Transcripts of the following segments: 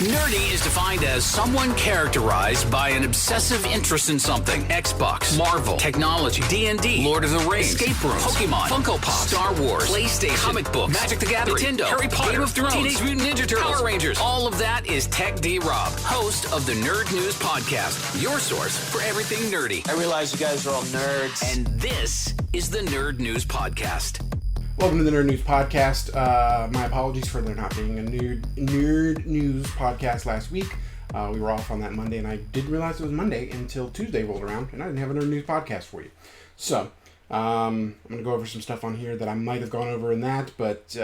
Nerdy is defined as someone characterized by an obsessive interest in something. Xbox, Marvel, technology, D&D, Lord of the Rings, escape rooms, Pokemon, Funko Pop, Star Wars, PlayStation, comic books, Magic the Gathering, Nintendo, Harry Potter, Game of Thrones, Teenage Mutant Ninja Turtles, Power Rangers. All of that is Tech D Rob, host of the Nerd News Podcast, your source for everything nerdy. I realize you guys are all nerds. And this is the Nerd News Podcast. Welcome to the Nerd News Podcast. My apologies for there not being a Nerd News Podcast last week. We were off on that Monday, and I didn't realize it was Monday until Tuesday rolled around, and I didn't have a Nerd News Podcast for you. So, I'm going to go over some stuff on here that I might have gone over in that, but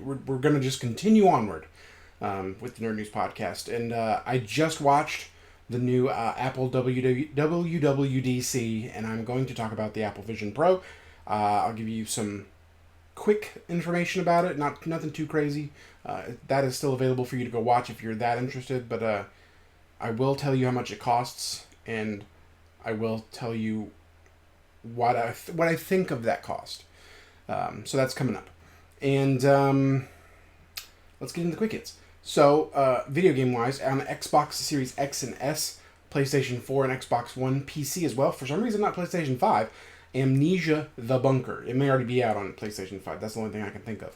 we're going to just continue onward with the Nerd News Podcast. And I just watched the new Apple WWDC, and I'm going to talk about the Apple Vision Pro. I'll give you some quick information about it, nothing too crazy. That is still available for you to go watch if you're that interested, but I will tell you how much it costs, and I will tell you what I think of that cost. So that's coming up. And let's get into the quick hits. So, video game wise, on the Xbox Series X and S, PlayStation 4 and Xbox One, PC as well. For some reason, not PlayStation 5. Amnesia: The Bunker. It may already be out on PlayStation 5. That's the only thing I can think of.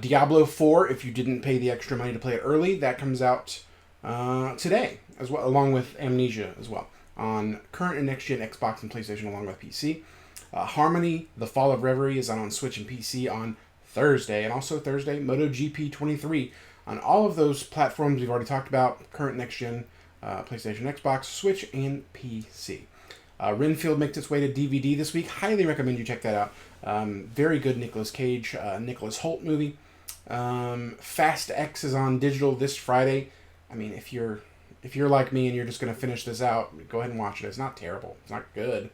Diablo 4, if you didn't pay the extra money to play it early, that comes out today, as well, along with Amnesia as well, on current and next-gen Xbox and PlayStation, along with PC. Harmony: The Fall of Reverie is on Switch and PC on Thursday, and also Thursday, MotoGP 23 on all of those platforms we've already talked about, current next-gen, PlayStation, Xbox, Switch, and PC. Renfield makes its way to DVD this week. Highly recommend you check that out. Very good Nicolas Cage, Nicholas Hoult movie. Fast X is on digital this Friday. I mean, if you're like me and you're just going to finish this out, go ahead and watch it. It's not terrible. It's not good.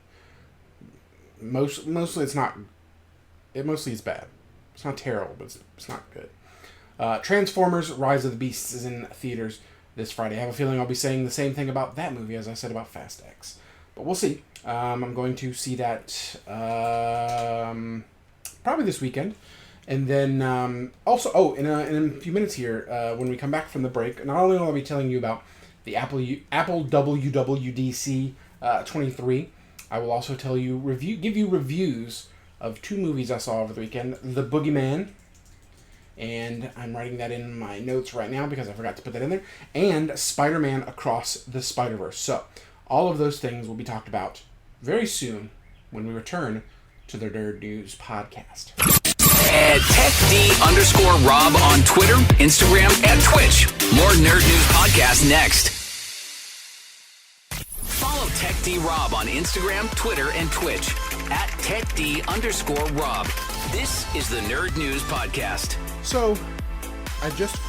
Mostly it's not. It mostly is bad. It's not terrible, but it's not good. Transformers: Rise of the Beasts is in theaters this Friday. I have a feeling I'll be saying the same thing about that movie as I said about Fast X. But we'll see. I'm going to see that probably this weekend. And then also, in a few minutes here, when we come back from the break, not only will I be telling you about the Apple WWDC 23, I will also give you reviews of two movies I saw over the weekend. The Boogeyman, and I'm writing that in my notes right now because I forgot to put that in there, and Spider-Man Across the Spider-Verse. So, all of those things will be talked about very soon when we return to the Nerd News Podcast. At TechD_Rob on Twitter, Instagram, and Twitch. More Nerd News Podcast next. Follow TechD_Rob on Instagram, Twitter, and Twitch. At TechD_Rob. This is the Nerd News Podcast. So, I just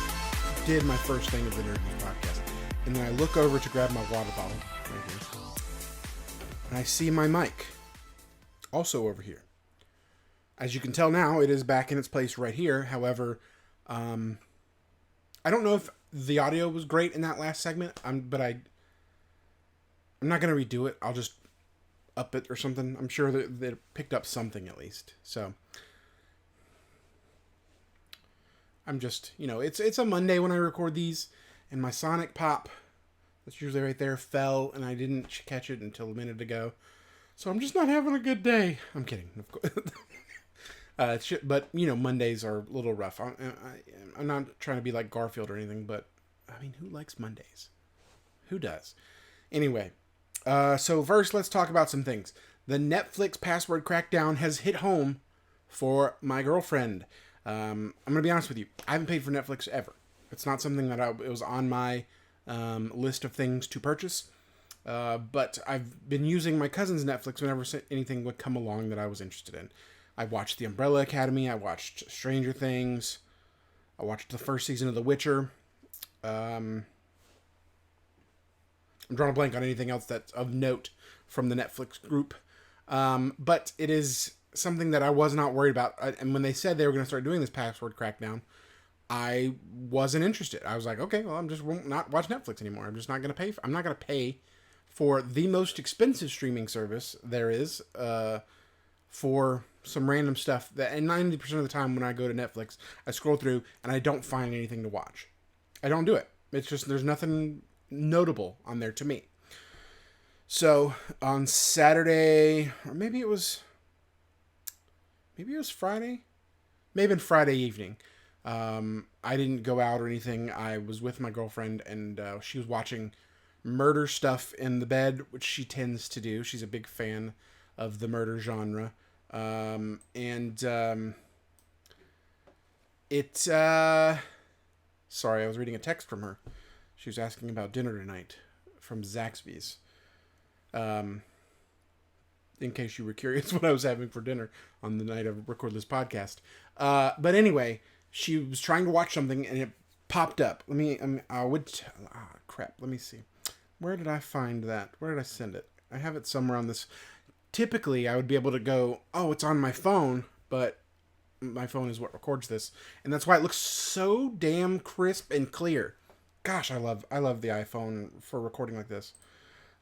did my first thing of the Nerd News Podcast, and then I look over to grab my water bottle. Right here. And I see my mic also over here. As you can tell now, it is back in its place right here. However, I don't know if the audio was great in that last segment, but I'm not going to redo it. I'll just up it or something. I'm sure that it picked up something at least. So, I'm just, it's a Monday when I record these, and my Sonic Pop, that's usually right there, fell, and I didn't catch it until a minute ago. So I'm just not having a good day. I'm kidding, of course. But, Mondays are a little rough. I'm not trying to be like Garfield or anything, but, I mean, who likes Mondays? Who does? Anyway, so first let's talk about some things. The Netflix password crackdown has hit home for my girlfriend. I'm going to be honest with you. I haven't paid for Netflix ever. It's not something that it was on my list of things to purchase. But I've been using my cousin's Netflix whenever anything would come along that I was interested in. I watched The Umbrella Academy. I watched Stranger Things. I watched the first season of The Witcher. I'm drawing a blank on anything else that's of note from the Netflix group. But it is something that I was not worried about. And when they said they were going to start doing this password crackdown, I wasn't interested. I was like, okay, well, I'm just won't not watch Netflix anymore. I'm just not going to pay. I'm not going to pay for the most expensive streaming service there is for some random stuff that, and 90% of the time when I go to Netflix, I scroll through and I don't find anything to watch. I don't do it. It's just there's nothing notable on there to me. So on Saturday, or maybe it was Friday, maybe Friday evening. I didn't go out or anything. I was with my girlfriend, and she was watching murder stuff in the bed, which she tends to do. She's a big fan of the murder genre. Sorry, I was reading a text from her. She was asking about dinner tonight from Zaxby's. In case you were curious what I was having for dinner on the night I record this podcast. But anyway, she was trying to watch something and it popped up. Let me see. Where did I find that? Where did I send it? I have it somewhere on this. Typically, I would be able to go, oh, it's on my phone, but my phone is what records this. And that's why it looks so damn crisp and clear. Gosh, I love the iPhone for recording like this.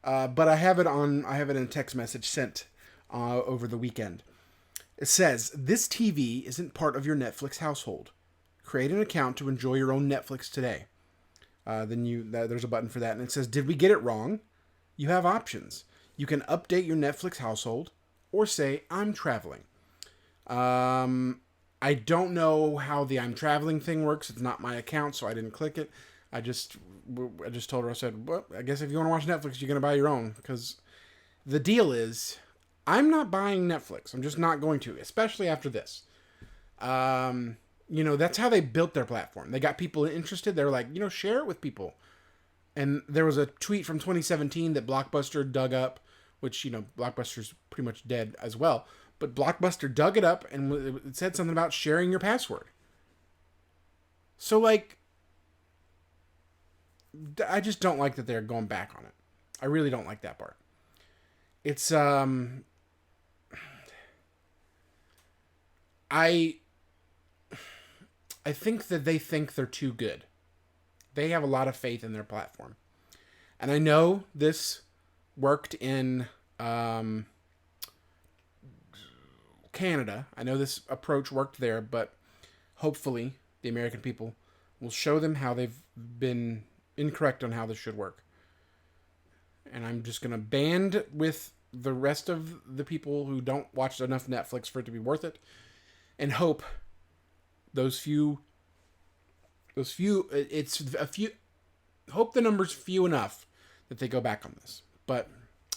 But I have it in a text message sent over the weekend. It says, this TV isn't part of your Netflix household. Create an account to enjoy your own Netflix today. There's a button for that. And it says, did we get it wrong? You have options. You can update your Netflix household or say, I'm traveling. I don't know how the I'm traveling thing works. It's not my account, so I didn't click it. I just told her, I said, well, I guess if you want to watch Netflix, you're going to buy your own. Because the deal is, I'm not buying Netflix. I'm just not going to, especially after this. That's how they built their platform. They got people interested. They're like, share it with people. And there was a tweet from 2017 that Blockbuster dug up, which, Blockbuster's pretty much dead as well. But Blockbuster dug it up and it said something about sharing your password. So, I just don't like that they're going back on it. I really don't like that part. It's, I think that they think they're too good. They have a lot of faith in their platform. And I know this worked in Canada. I know this approach worked there, but hopefully the American people will show them how they've been incorrect on how this should work. And I'm just going to band with the rest of the people who don't watch enough Netflix for it to be worth it, and hope hope the number's few enough that they go back on this. But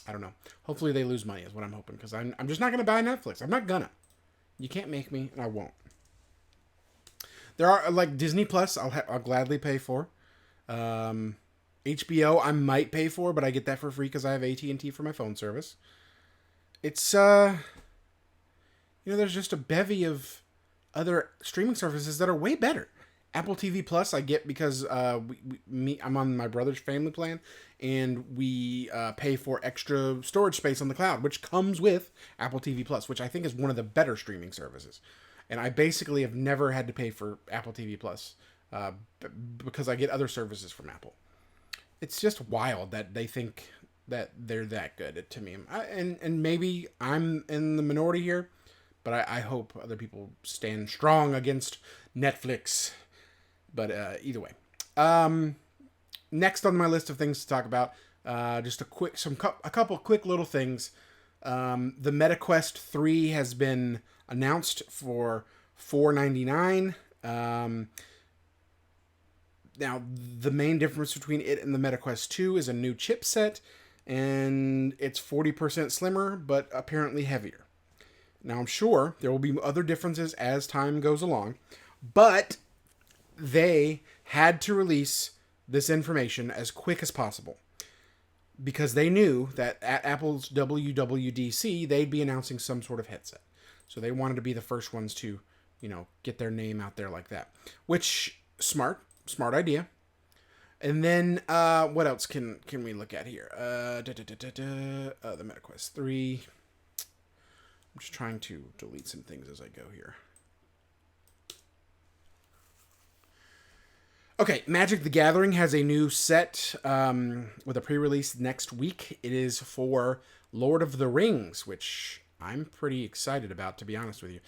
I don't know. Hopefully they lose money is what I'm hoping, because I'm just not going to buy Netflix. I'm not gonna. You can't make me, and I won't. There are, Disney Plus, I'll gladly pay for. HBO, I might pay for, but I get that for free because I have AT&T for my phone service. It's, there's just a bevy of other streaming services that are way better. Apple TV Plus I get because I'm on my brother's family plan, and we pay for extra storage space on the cloud, which comes with Apple TV Plus, which I think is one of the better streaming services. And I basically have never had to pay for Apple TV Plus because I get other services from Apple. It's just wild that they think that they're that good to me. And maybe I'm in the minority here, but I hope other people stand strong against Netflix. But either way. Next on my list of things to talk about, just a couple quick little things. The MetaQuest 3 has been announced for $499. Now, the main difference between it and the MetaQuest 2 is a new chipset, and it's 40% slimmer, but apparently heavier. Now, I'm sure there will be other differences as time goes along, but they had to release this information as quick as possible because they knew that at Apple's WWDC, they'd be announcing some sort of headset. So they wanted to be the first ones to, get their name out there like that, which smart idea. And then what else can we look at here? The MetaQuest 3. I'm just trying to delete some things as I go here. Okay, Magic the Gathering has a new set with a pre-release next week. It is for Lord of the Rings, which I'm pretty excited about, to be honest with you.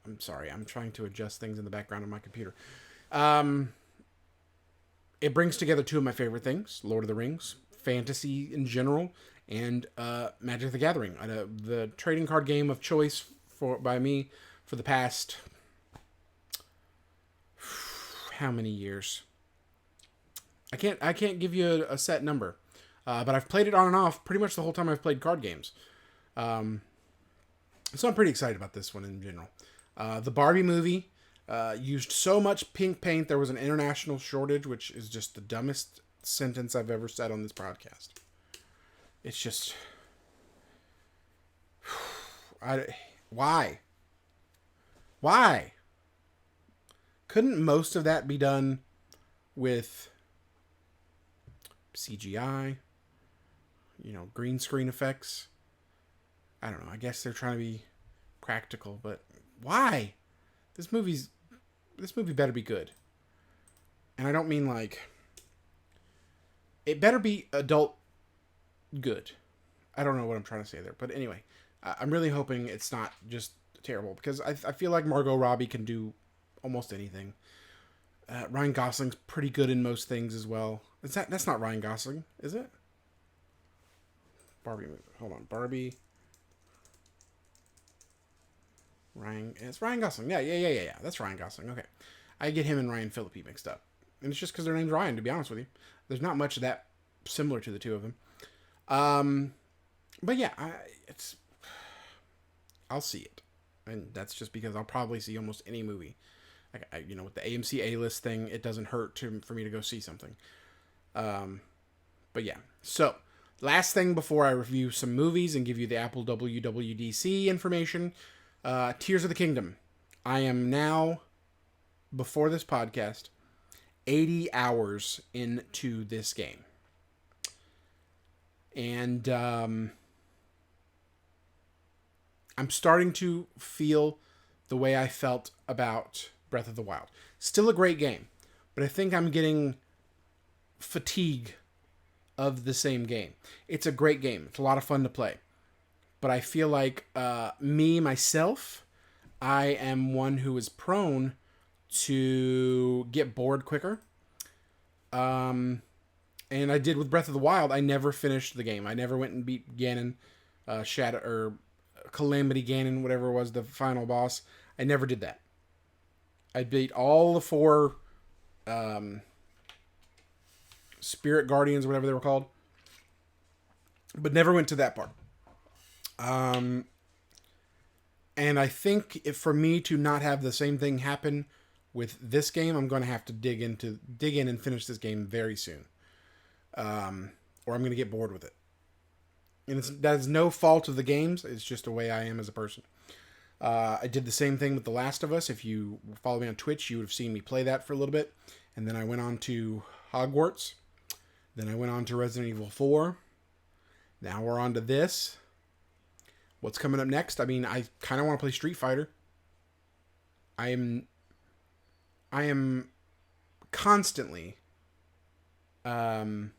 I'm sorry. I'm trying to adjust things in the background of my computer. It brings together two of my favorite things: Lord of the Rings, fantasy in general, and Magic the Gathering. The trading card game of choice by me for the past how many years? I can't give you a set number, but I've played it on and off pretty much the whole time I've played card games. So I'm pretty excited about this one in general. The Barbie movie used so much pink paint there was an international shortage, which is just the dumbest sentence I've ever said on this podcast. It's just... Why? Why? Couldn't most of that be done with CGI? Green screen effects? I don't know. I guess they're trying to be practical, but why? This movie better be good. And I don't mean it better be adult good. I don't know what I'm trying to say there, but anyway, I'm really hoping it's not just terrible, because I feel like Margot Robbie can do almost anything. Ryan Gosling's pretty good in most things as well. That's not Ryan Gosling, is it? Barbie movie. Hold on, Barbie. It's Ryan Gosling. Yeah. That's Ryan Gosling. Okay. I get him and Ryan Phillippe mixed up. And it's just because their name's Ryan, to be honest with you. There's not much of that similar to the two of them. But yeah, I'll see it. And that's just because I'll probably see almost any movie. With the AMC A-list thing, it doesn't hurt for me to go see something. But yeah. So, last thing before I review some movies and give you the Apple WWDC information. Tears of the Kingdom. I am now, before this podcast, 80 hours into this game. And I'm starting to feel the way I felt about Breath of the Wild. Still a great game, but I think I'm getting fatigue of the same game. It's a great game. It's a lot of fun to play. But I feel like myself, I am one who is prone to get bored quicker. And I did with Breath of the Wild. I never finished the game. I never went and beat Ganon, Calamity Ganon, whatever it was, the final boss. I never did that. I beat all the 4 Spirit Guardians, whatever they were called, but never went to that part. And I think for me to not have the same thing happen with this game, I'm going to have to dig in and finish this game very soon. Or I'm going to get bored with it. And that is no fault of the games. It's just the way I am as a person. I did the same thing with The Last of Us. If you follow me on Twitch, you would have seen me play that for a little bit. And then I went on to Hogwarts. Then I went on to Resident Evil 4. Now we're on to this. What's coming up next? I mean, I kind of want to play Street Fighter. I am constantly trying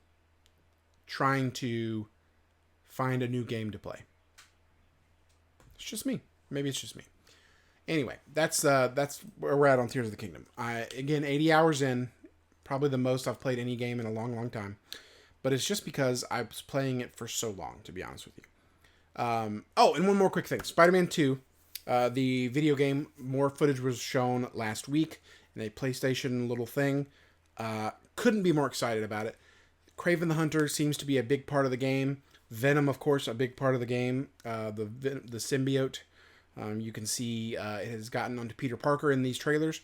to find a new game to play. It's just me. Maybe it's just me. Anyway, that's where we're at on Tears of the Kingdom. Again, 80 hours in, probably the most I've played any game in a long, long time. But it's just because I was playing it for so long, to be honest with you. And one more quick thing. Spider-Man 2, the video game, more footage was shown last week in a PlayStation little thing. Couldn't be more excited about it. Kraven the Hunter seems to be a big part of the game. Venom, of course, a big part of the game. The symbiote. You can see it has gotten onto Peter Parker in these trailers.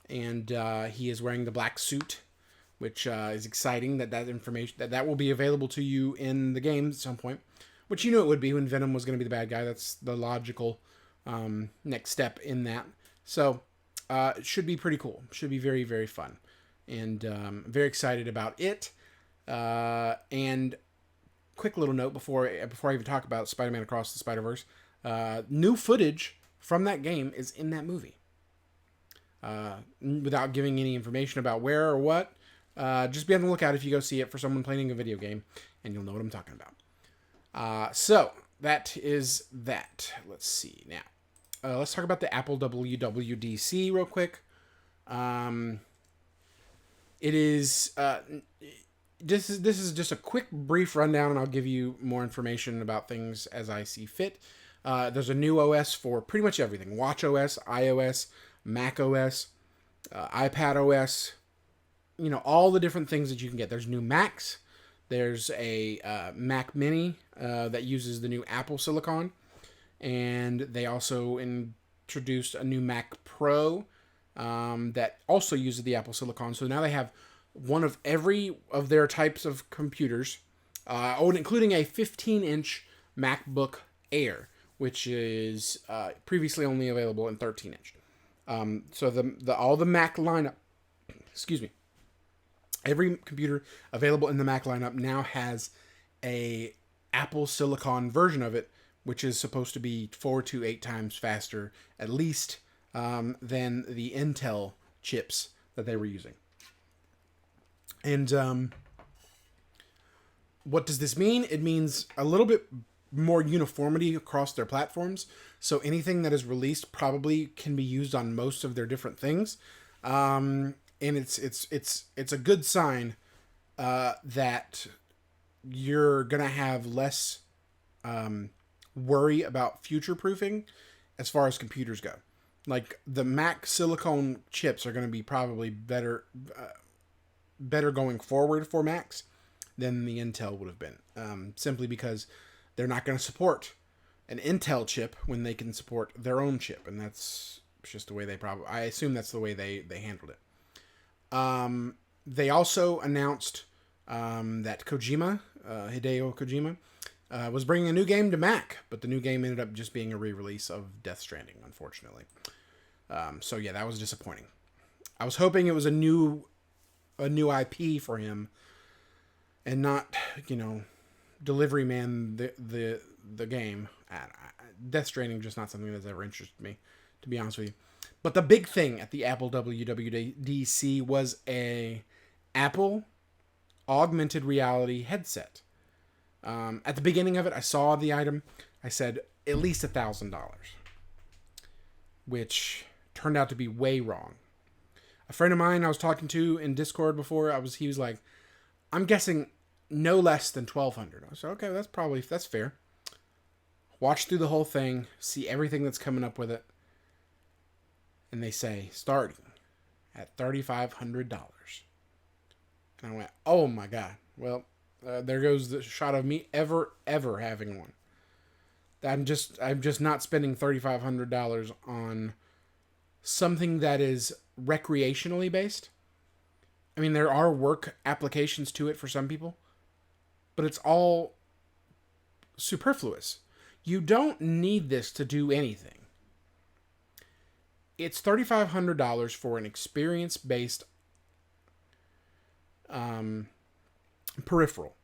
And he is wearing the black suit, which is exciting that information that will be available to you in the game at some point. Which you knew it would be when Venom was going to be the bad guy. That's the logical next step in that. So, it should be pretty cool. Should be very, very fun. And I'm very excited about it. And quick little note before I even talk about Spider-Man Across the Spider-Verse. New footage from that game is in that movie. Without giving any information about where or what. Just be on the lookout if you go see it for someone playing a video game. And you'll know what I'm talking about. So, that is that. Let's see now. let's talk about the Apple WWDC real quick. It is this is just a quick brief rundown, and I'll give you more information about things as I see fit. There's a new OS for pretty much everything: Watch OS, iOS, Mac OS, iPad OS. You know, all the different things that you can get. There's new Macs. There's a Mac Mini that uses the new Apple Silicon, and they also introduced a new Mac Pro that also uses the Apple Silicon. So now they have one of every of their types of computers, including a 15-inch MacBook Air, which is previously only available in 13-inch. So all the Mac lineup, every computer available in the Mac lineup now has a Apple Silicon version of it, which is supposed to be 4 to 8 times faster, at least, than the Intel chips that they were using. And what does this mean? It means a little bit more uniformity across their platforms. So anything that is released probably can be used on most of their different things. And it's a good sign that you're gonna have less worry about future proofing as far as computers go. Like the Mac Silicon chips are going to be probably better going forward for Macs than the Intel would have been, simply because they're not going to support an Intel chip when they can support their own chip, and that's just the way I assume that's the way they handled it. They also announced that Hideo Kojima was bringing a new game to Mac, but the new game ended up just being a re-release of Death Stranding, unfortunately. So yeah, that was disappointing. I was hoping it was a new IP for him, and not, Delivery Man the game. Death Stranding just not something that's ever interested me, to be honest with you. But the big thing at the Apple WWDC was a Apple augmented reality headset. At the beginning of it, I saw the item. I said at least $1,000, which turned out to be way wrong. A friend of mine I was talking to in Discord before, he was like, I'm guessing no less than $1,200. I said, okay, that's fair. Watch through the whole thing, see everything that's coming up with it, and they say starting at $3,500. And I went, oh my god. Well, there goes the shot of me ever having one. I'm just not spending $3,500 on something that is recreationally based. I mean, there are work applications to it for some people, but it's all superfluous. You don't need this to do anything. It's $3,500 for an experience-based peripheral.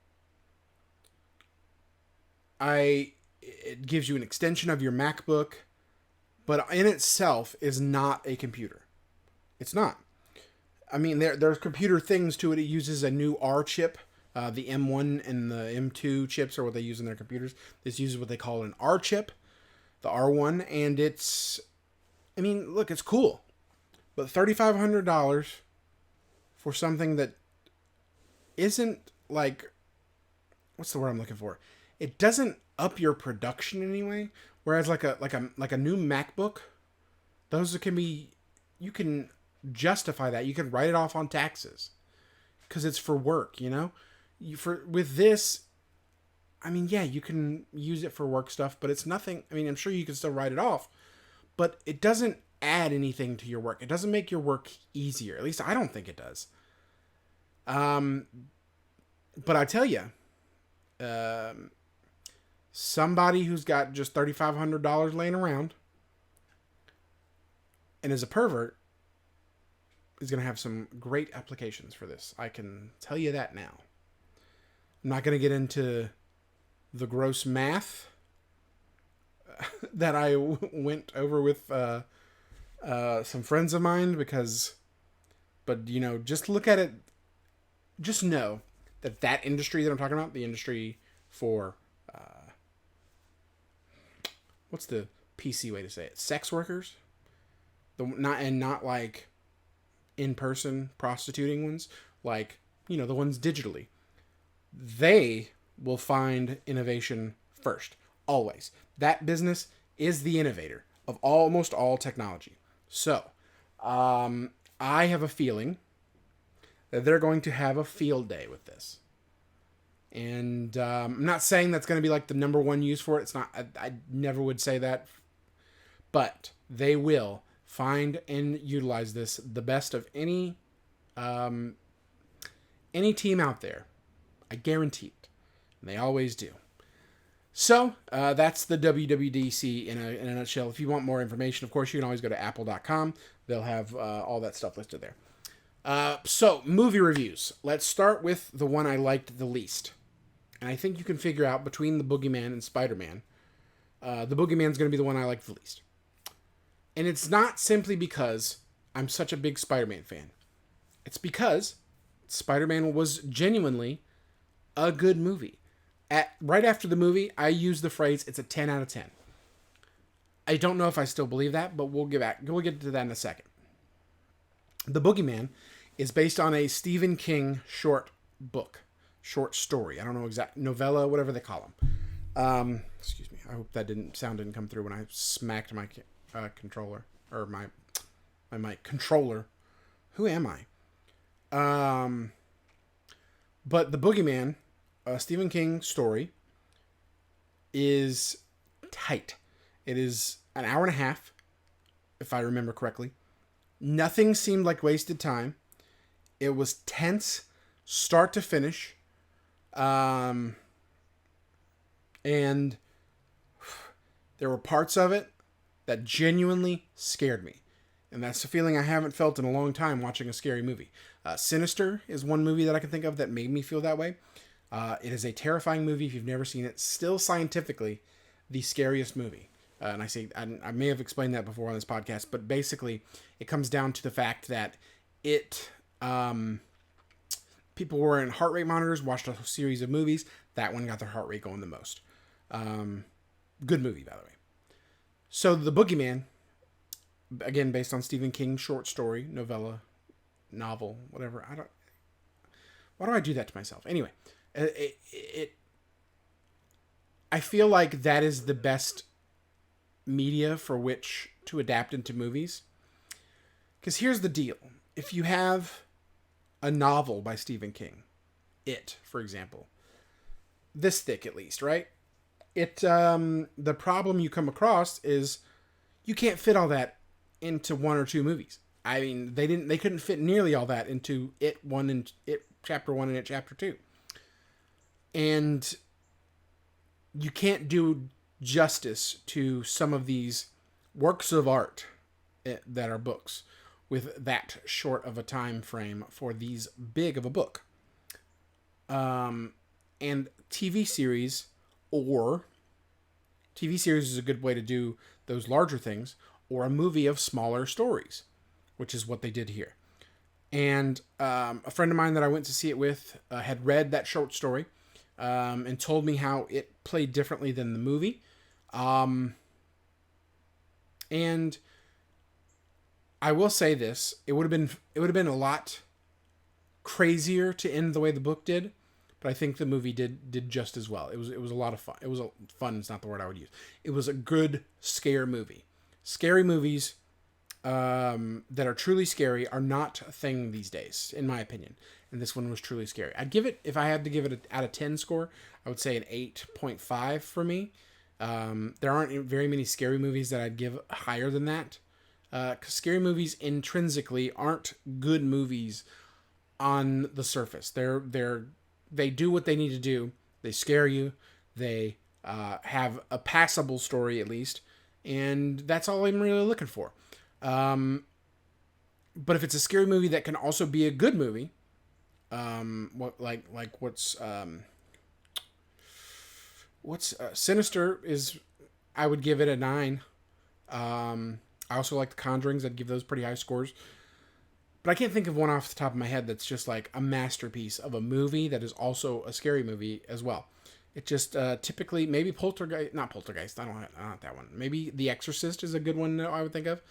It gives you an extension of your MacBook, but in itself is not a computer. It's not. I mean, there's computer things to it. It uses a new R chip. The M1 and the M2 chips are what they use in their computers. This uses what they call an R chip, the R1, and it's cool. But $3,500 for something that isn't like, what's the word I'm looking for? It doesn't up your production in any way. Whereas like a new MacBook, those you can justify that. You can write it off on taxes because it's for work, with this, you can use it for work stuff, but it's nothing. I'm sure you can still write it off, but it doesn't add anything to your work. It doesn't make your work easier. At least I don't think it does. But I tell you, somebody who's got just $3,500 laying around and is a pervert is going to have some great applications for this. I can tell you that now. I'm not going to get into the gross math that I went over with some friends of mine but just look at it. Just know that industry that I'm talking about, the industry for what's the PC way to say it. Sex workers, not like in-person prostituting ones, like, the ones digitally. They will find innovation first, always. That business is the innovator of almost all technology. So, I have a feeling that they're going to have a field day with this. And I'm not saying that's going to be like the number one use for it. It's not. I never would say that. But they will find and utilize this the best of any team out there. I guarantee it. And they always do. So that's the WWDC in a nutshell. If you want more information, of course, you can always go to apple.com. They'll have all that stuff listed there. So, movie reviews. Let's start with the one I liked the least. And I think you can figure out between the Boogeyman and Spider-Man. The Boogeyman's going to be the one I like the least. And it's not simply because I'm such a big Spider-Man fan. It's because Spider-Man was genuinely a good movie. Right after the movie, I used the phrase, it's a 10 out of 10. I don't know if I still believe that, but we'll get to that in a second. The Boogeyman is based on a Stephen King short story. I don't know exact novella, whatever they call them. Excuse me. I hope that sound didn't come through when I smacked my controller or my mic controller. Who am I? But the Boogeyman, a Stephen King story, is tight. It is an hour and a half, if I remember correctly. Nothing seemed like wasted time. It was tense, start to finish. And there were parts of it that genuinely scared me. And that's a feeling I haven't felt in a long time watching a scary movie. Sinister is one movie that I can think of that made me feel that way. It is a terrifying movie if you've never seen it. Still scientifically the scariest movie. And I may have explained that before on this podcast, but basically it comes down to the fact that people were in heart rate monitors, watched a series of movies. That one got their heart rate going the most. Good movie, by the way. So the Boogeyman, again, based on Stephen King's short story, novella, novel, whatever. Why do I do that to myself? Anyway, I feel like that is the best media for which to adapt into movies. Because here's the deal. If you have a novel by Stephen King, It, for example, this thick at least, right? The problem you come across is you can't fit all that into one or two movies. I mean, they couldn't fit nearly all that into It 1 and It Chapter 1 and It Chapter 2. And you can't do justice to some of these works of art that are books with that short of a time frame for these big of a book. And TV series is a good way to do those larger things, or a movie of smaller stories, which is what they did here. And a friend of mine that I went to see it with had read that short story and told me how it played differently than the movie. And I will say this: it would have been a lot crazier to end the way the book did, but I think the movie did just as well. It was a lot of fun. Fun is not the word I would use. It was a good scare movie. Scary movies that are truly scary are not a thing these days, in my opinion. And this one was truly scary. I'd give it, if I had to give it an out of 10 score, I would say an 8.5 for me. There aren't very many scary movies that I'd give higher than that. Because scary movies intrinsically aren't good movies on the surface. They do what they need to do. They scare you. They have a passable story at least. And that's all I'm really looking for. But if it's a scary movie that can also be a good movie, Sinister is, I would give it a 9. I also like The Conjurings. I'd give those pretty high scores. But I can't think of one off the top of my head that's just like a masterpiece of a movie that is also a scary movie as well. It just typically, maybe Poltergeist, not Poltergeist, I don't want that one. Maybe The Exorcist is a good one I would think of.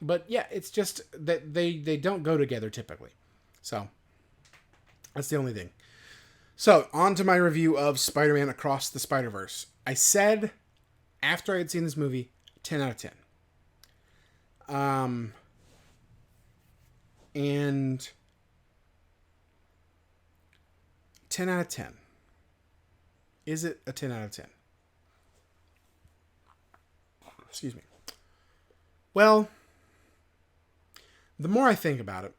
But yeah, it's just that they don't go together typically. So that's the only thing. So on to my review of Spider-Man Across the Spider-Verse. I said after I had seen this movie, 10 out of 10. And 10 out of 10. Is it a 10 out of 10? Excuse me. Well, the more I think about it,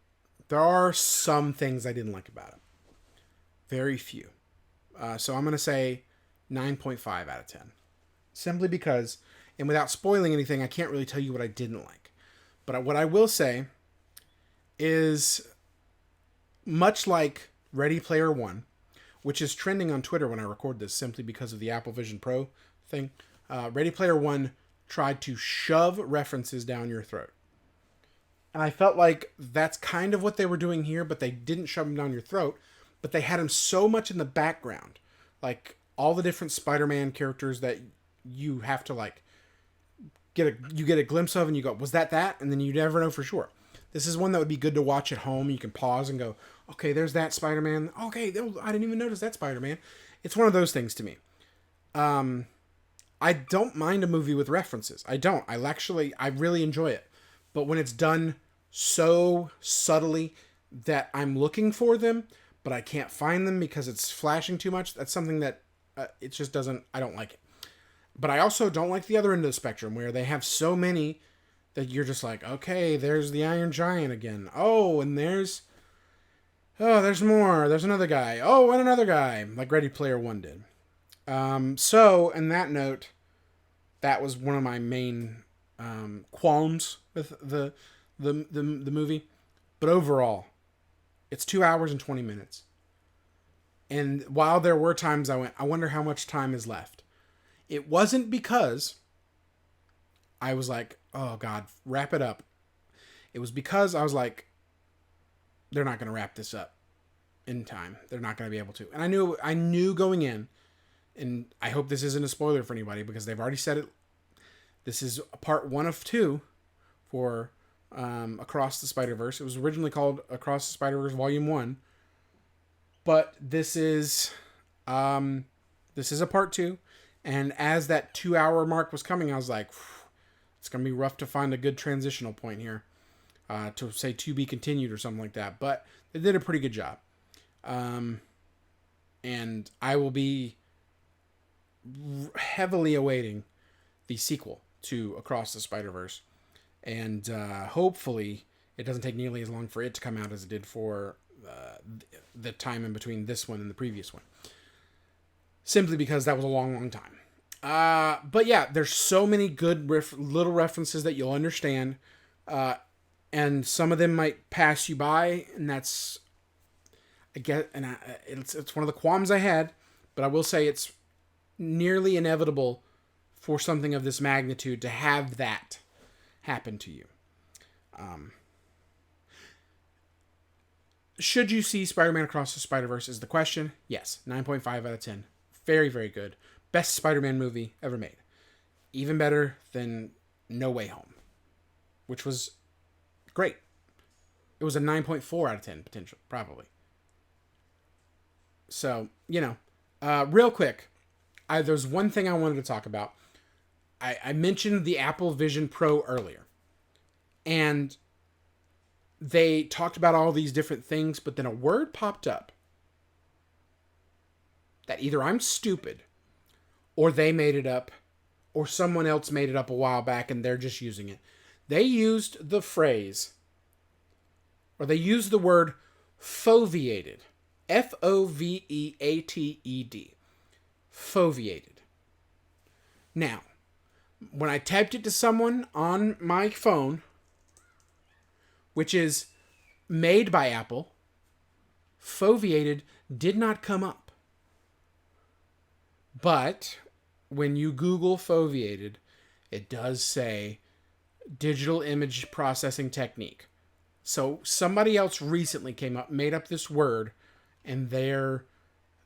there are some things I didn't like about it. Very few. So I'm going to say 9.5 out of 10. Simply because, and without spoiling anything, I can't really tell you what I didn't like. But what I will say is, much like Ready Player One, which is trending on Twitter when I record this simply because of the Apple Vision Pro thing, Ready Player One tried to shove references down your throat. And I felt like that's kind of what they were doing here, but they didn't shove them down your throat. But they had them so much in the background. Like, all the different Spider-Man characters that you have to, like, get a glimpse of, and you go, was that? And then you never know for sure. This is one that would be good to watch at home. You can pause and go, okay, there's that Spider-Man. Okay, I didn't even notice that Spider-Man. It's one of those things to me. I don't mind a movie with references. I don't. I really enjoy it. But when it's done so subtly that I'm looking for them, but I can't find them because it's flashing too much, that's something that it just doesn't, I don't like it. But I also don't like the other end of the spectrum where they have so many that you're just like, okay, there's the Iron Giant again. Oh, and there's more. There's another guy. Oh, and another guy, like Ready Player One did. So, in that note, that was one of my main qualms with the movie. But overall, it's 2 hours and 20 minutes. And while there were times I went, I wonder how much time is left. It wasn't because I was like, oh God, wrap it up. It was because I was like, they're not going to wrap this up in time. They're not going to be able to. And I knew going in, and I hope this isn't a spoiler for anybody because they've already said it. This is part 1 of 2 for Across the Spider-Verse. It was originally called Across the Spider-Verse Volume 1. But this is a part 2. And as that 2 hour mark was coming, I was like, it's going to be rough to find a good transitional point here. To say to be continued or something like that. But they did a pretty good job. And I will be heavily awaiting the sequel to Across the Spider-Verse. And hopefully it doesn't take nearly as long for it to come out as it did for the time in between this one and the previous one. Simply because that was a long, long time. But yeah, there's so many good little references that you'll understand. And some of them might pass you by, and that's, it's one of the qualms I had, but I will say it's nearly inevitable for something of this magnitude to have that happen to you. Should you see Spider-Man Across the Spider-Verse is the question. Yes, 9.5 out of 10. Very, very good. Best Spider-Man movie ever made. Even better than No Way Home, which was great. It was a 9.4 out of 10 potential, probably. So, real quick, there's one thing I wanted to talk about. I mentioned the Apple Vision Pro earlier. And they talked about all these different things, but then a word popped up that either I'm stupid, or they made it up, or someone else made it up a while back and they're just using it. They used the phrase, or they used the word foveated. Foveated. Foveated. Now, when I typed it to someone on my phone, which is made by Apple, foveated did not come up. But when you Google foveated, it does say digital image processing technique. So somebody else recently made up this word, and they're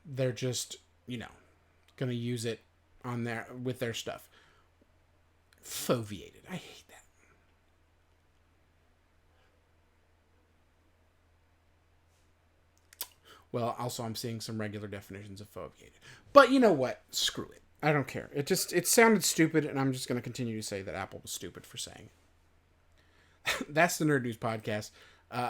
they're just, going to use it on with their stuff. Foveated. I hate that. Well, also I'm seeing some regular definitions of foveated. But you know what? Screw it. I don't care. It sounded stupid, and I'm just going to continue to say that Apple was stupid for saying it. That's the Nerd News Podcast.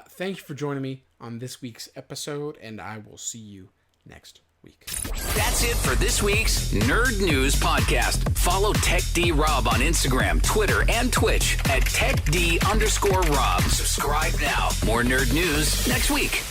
Thank you for joining me on this week's episode, and I will see you next week. That's it for this week's Nerd News Podcast. Follow TechD-Rob on Instagram, Twitter, and Twitch at TechD_Rob. Subscribe now. More nerd news next week.